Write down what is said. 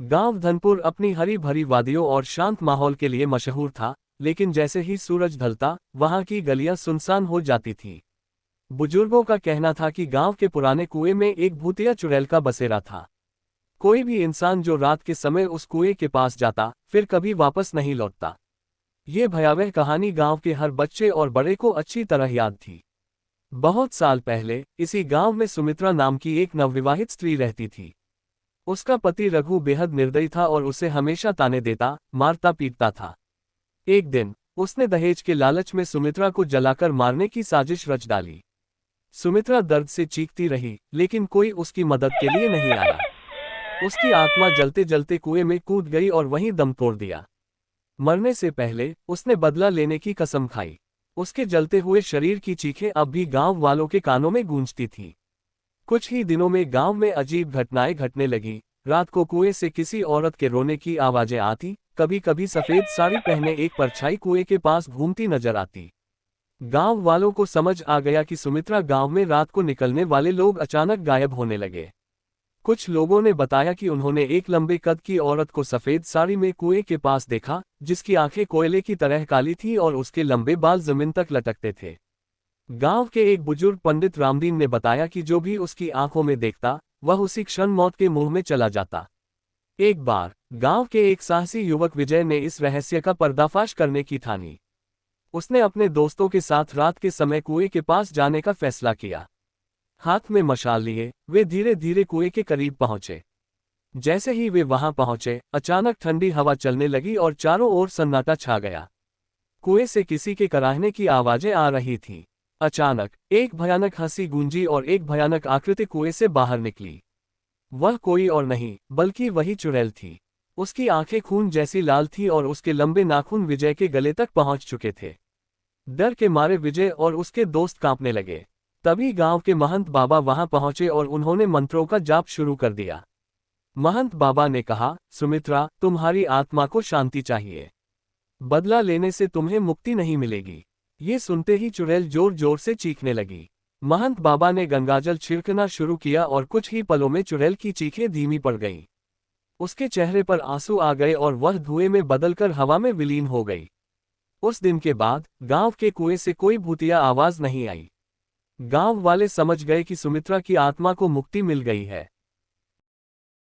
गांव धनपुर अपनी हरी भरी वादियों और शांत माहौल के लिए मशहूर था, लेकिन जैसे ही सूरज ढलता, वहां की गलियां सुनसान हो जाती थीं। बुजुर्गों का कहना था कि गांव के पुराने कुएं में एक भूतिया चुड़ैल का बसेरा था। कोई भी इंसान जो रात के समय उस कुएं के पास जाता, फिर कभी वापस नहीं लौटता। ये भयावह कहानी गांव के हर बच्चे और बड़े को अच्छी तरह याद थी। बहुत साल पहले इसी गांव में सुमित्रा नाम की एक नवविवाहित स्त्री रहती थी। उसका पति रघु बेहद निर्दयी था और उसे हमेशा ताने देता, मारता पीटता था। एक दिन उसने दहेज के लालच में सुमित्रा को जलाकर मारने की साजिश रच डाली। सुमित्रा दर्द से चीखती रही, लेकिन कोई उसकी मदद के लिए नहीं आया। उसकी आत्मा जलते जलते कुएं में कूद गई और वहीं दम तोड़ दिया। मरने से पहले उसने बदला लेने की कसम खाई। उसके जलते हुए शरीर की चीखें अब भी गांव वालों के कानों में गूंजती थीं। कुछ ही दिनों में गांव में अजीब घटनाएं घटने लगी। रात को कुएं से किसी औरत के रोने की आवाजें आती, कभी कभी सफेद साड़ी पहने एक परछाई कुएं के पास घूमती नजर आती। गांव वालों को समझ आ गया कि सुमित्रा गांव में रात को निकलने वाले लोग अचानक गायब होने लगे। कुछ लोगों ने बताया कि उन्होंने एक लंबे कद की औरत को सफेद साड़ी में कुएं के पास देखा, जिसकी आंखें कोयले की तरह काली थीं और उसके लंबे बाल जमीन तक लटकते थे। गांव के एक बुजुर्ग पंडित रामदीन ने बताया कि जो भी उसकी आंखों में देखता, वह उसी क्षण मौत के मुंह में चला जाता। एक बार गांव के एक साहसी युवक विजय ने इस रहस्य का पर्दाफाश करने की ठानी। उसने अपने दोस्तों के साथ रात के समय कुएं के पास जाने का फैसला किया। हाथ में मशाल लिए वे धीरे धीरे कुएं के करीब पहुंचे। जैसे ही वे वहां पहुंचे, अचानक ठंडी हवा चलने लगी और चारों ओर सन्नाटा छा गया। कुएं से किसी के कराहने की आवाजें आ रही थीं। अचानक एक भयानक हंसी गूंजी और एक भयानक आकृति कुएं से बाहर निकली। वह कोई और नहीं बल्कि वही चुड़ैल थी। उसकी आंखें खून जैसी लाल थीं और उसके लंबे नाखून विजय के गले तक पहुंच चुके थे। डर के मारे विजय और उसके दोस्त कांपने लगे। तभी गांव के महंत बाबा वहां पहुंचे और उन्होंने मंत्रों का जाप शुरू कर दिया। महंत बाबा ने कहा, सुमित्रा, तुम्हारी आत्मा को शांति चाहिए। बदला लेने से तुम्हें मुक्ति नहीं मिलेगी। ये सुनते ही चुड़ैल जोर जोर से चीखने लगी। महंत बाबा ने गंगाजल छिड़कना शुरू किया और कुछ ही पलों में चुड़ैल की चीखें धीमी पड़ गईं। उसके चेहरे पर आंसू आ गए और वह धुएं में बदलकर हवा में विलीन हो गई। उस दिन के बाद गांव के कुएं से कोई भूतिया आवाज नहीं आई। गांव वाले समझ गए कि सुमित्रा की आत्मा को मुक्ति मिल गई है।